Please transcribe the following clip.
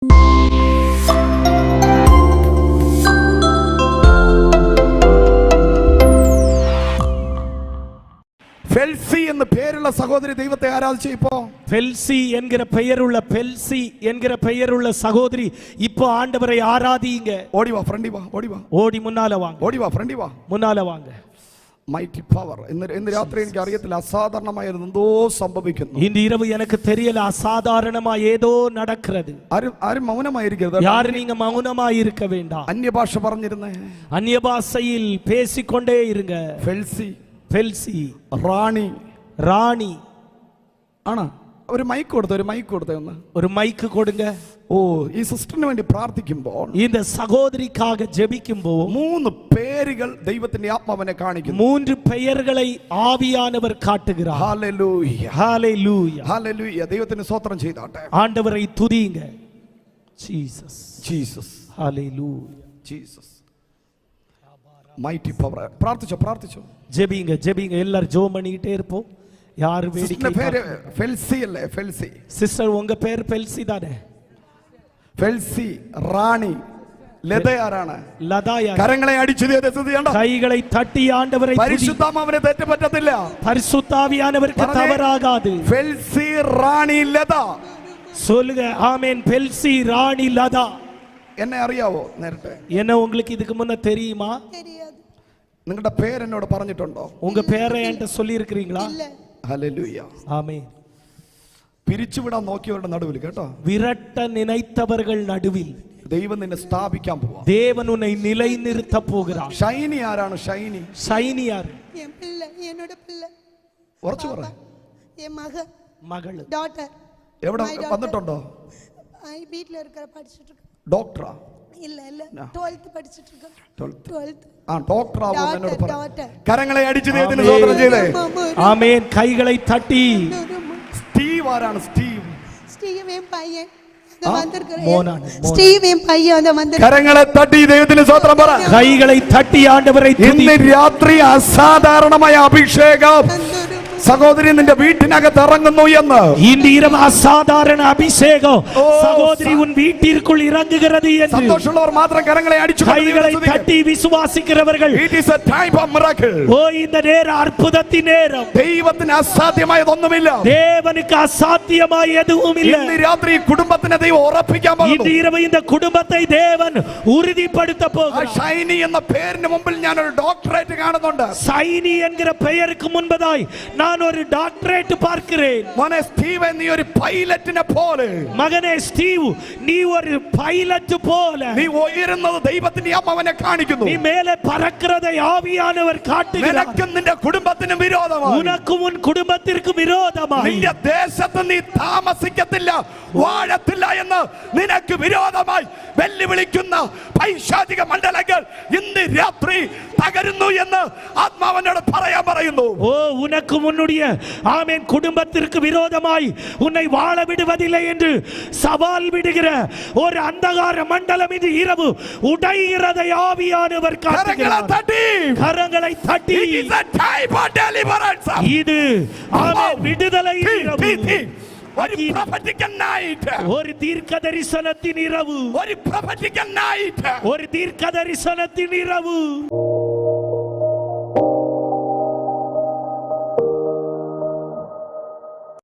ஃபெல்சி என்ற பெயருள்ள சகோதரி தெய்வத்தை ஆராதிச்சு இப்போ ஃபெல்சி என்கிற பெயருள்ள சகோதரி இப்போ ஆண்டவரை ஆராதிங்க. ஓடி வா ஃப்ரெண்டி வா, ஓடி வா, ஓடி முன்னால வாங்க, ஓடி வா ஃப்ரெண்டி வா, മുന്നാലെ വാങ്ങ. മൈറ്റി പവർ ഇന്ന് രാത്രി എനിക്ക് അറിയത്തില്ല, അസാധാരണമായ എന്തോ സംഭവിക്കുന്നു. ഇന്ന് ഇരവ് എനിക്ക് തെരിയല, അസാധാരണമായ ഏതോ നടക്കുന്നത്. ആരും മൗനമായിരിക്കരുത്. யாரும் நீங்க மௌனமாய் இருக்க வேண்டாம். അന്യഭാഷ പറഞ്ഞിരുന്നേ, അന്യഭാഷയിൽ பேசிக்கொண்டே இருங்க. ഫെൽസി റാണി ആണോ? ഒരു മൈക്ക് കൊടുത്തേ ഒന്ന്, ഒരു മൈക്ക് കൊടുങ്ക. ഓ, ഈ സിസ്റ്ററിന് വേണ്ടി പ്രാർത്ഥിക്കുമ്പോൾ, இந்த சகோதரிக்காக ஜெபிக்கும்போது 3 പേരുകൾ ദൈവത്തിന്റെ ആത്മാവിനെ കാണിക്കുന്നു. 3 பெயர்களை ஆவியானவர் காட்டுகிறார். Hallelujah, hallelujah, hallelujah. ദൈവത്തിന് സ്തോത്രം ചെയ്താട്ടെ. ஆண்டவரை துதிங்க. Jesus, hallelujah, Jesus. Mighty power. പ്രാർത്ഥിച്ചോ. ஜெபிங்க. எல்லாரும் ஜெபம் பண்ணிட்டே இருப்போம். யார் வேடிக்கை பேரு ஃபெல்சி இல்ல, ஃபெல்சி சிஸ்டர், உங்க பேர் ஃபெல்சி தானே? ഫെൽസി, റാണി, ലതയാരാണ്? ലതയാ. കരങ്ങളെ അടിച്ചു കൈകളെ തട്ടി ആണ്ടവരെ. പരിശുദ്ധാത്മാവിനെ തെറ്റ് പറ്റത്തില്ല. പരിശുദ്ധാവിയാനവർക്ക് തവറാകാതെ. ഫെൽസി, റാണി, ലത. சொல்லுங்க ஆமென். ஃபெல்சி, റാണി, ലത. എന്നെ അറിയാവോ നേരത്തെ? என்ன உங்களுக்கு இதுக்கு முன்ன தெரியுமா? தெரியாது. നിങ്ങളുടെ പേര് എന്നോട് പറഞ്ഞിട്ടുണ്ടോ? உங்க பேரை என்கிட்ட சொல்லி இருக்கிறீங்களா? இல்ல. ഹല്ലേലൂയ, ആമേൻ. പിരിച്ചുവിടാൻ നോക്കിയവരുടെ നടുവിൽ കേട്ടോ, വിരട്ട നിனைத்தவர்கள் നടുവിൽ ദൈവം നിന്നെ സ്ഥാപിക്കാൻ പോവാ. தேவன் உன்னை நிலைநிறுத்த போகிறார். ഷൈനി ആരാണ്? ഷൈനി யாரு? என் பிள்ளை, என்னோட பிள்ளை. ഉറച്ചു പറ. என் മകള്. டாட்டர். എവിടെ വന്നിട്ടുണ്ടോ? வீட்ல இருக்கிற படிச்சிட்டு இருக்கு. ഡോക്ടറാ? இல்ல 12th പഠിച്ചിട്ട് ഇருக்கு. 12th. ആ, ഡോക്ടർ ആവുമെന്ന് എന്നോട് പറ. டாட்டர். കരങ്ങളെ അടിച്ചു ദൈവത്തിന് സ്തോത്രം ചെയ്തേ. ആമേൻ. കൈകളെ തട്ടി. സ്റ്റീവ് ആരാണ്? സ്റ്റീവ് എൻ പയ്യൻ മോനാണ്. സ്റ്റീവ് എൻ പയ്യൻ അത വന്ന. കരങ്ങളെ തട്ടി ദൈവത്തിന് സ്തോത്രം പറ. കൈകളെ തട്ടി ആണ്ടവരെ തുതി. ഇന്ന് രാത്രി അസാധാരണമായ അഭിഷേകം സഹോദരി നിന്റെ വീട്ടിനകത്ത് ഇറങ്ങുന്നു എന്ന്. இந்த இரவு அசாதாரண அபிஷேகம் சகோதரி உன் வீட்டிற்குள் இறங்குகிறது என்று സന്തോഷമുള്ളവർ മാത്രം കരങ്ങളെ അടിച്ചു கைகளை தட்டி விசுவாசிக்கிறவர்கள். It is a time of miracle. ஓ, இந்த நேரம் அற்புதத்தின் நேரம். ദൈവത്തിന് അസാധ്യമായതൊന്നുമില്ല. தேவனுக்கு அசாத்தியமாய் எதுவும் இல்லை. ഇന്ന് രാത്രി കുടുംബത്തിനെ ദൈവം ഉറപ്പിക്കാൻ പോകുന്നു. இந்த இரவு இந்த குடும்பத்தை தேவன் உறுதிப்படுத்த போகிறார். ഷൈനി എന്ന പേരിന് മുമ്പിൽ ഞാൻ ഒരു ഡോക്ടറേറ്റ് കാണുന്നുണ്ട്. ஷைனி என்கிற பெயருக்கு முன்பதாய் நான் ஒரு டாக்டரேட் பார்க்கிறேன். മോനെ സ്റ്റീവ്, നീ ഒരു പൈലറ്റിനെ പോലെ. மகனே ஸ்டீவ், நீ ஒரு பைலட் போல. നീ ഉയരുന്നത് ദൈവത്തിന്റെ ആത്മാവിനെ കാണിക്കുന്നു. நீ மேலே பறக்கிறதை ஆவியானவர் காட்டுகிறார். നിനക്കും നിന്റെ കുടുംബത്തിനും വിരോധമായി. உனக்கும் உன் குடும்பத்திற்கு விரோதமாய். നിന്റെ ദേശത്ത് നീ താമസിക്കത്തില്ല, വാഴത്തില്ല എന്ന് നിനക്ക് വിരോധമായി വെല്ലുവിളിക്കുന്ന പൈശാചിക മണ്ഡലങ്ങൾ ഇന്ന് രാത്രി തകരുന്നു എന്ന് ആത്മാവിനോട് പറയാൻ പറയുന്നു. ஓ, உனக்கும் உன்னுடைய ஆமென் குடும்பத்திற்கு விரோதமாய் உன்னை வாழ விடுவதில்லை என்று சவால் விடுகிற ஒரு அந்தகார மண்டலம் இது இரவு உடைகிறதை ஆவியானவர் காட்டுகிறார். கரங்களை தட்டி. இது ஆமென் விடுதலை இரவு. ஒரு தீர்க்க தரிசனத்தின் இரவு. ஒரு தீர்க்க தரிசனத்தின் இரவு.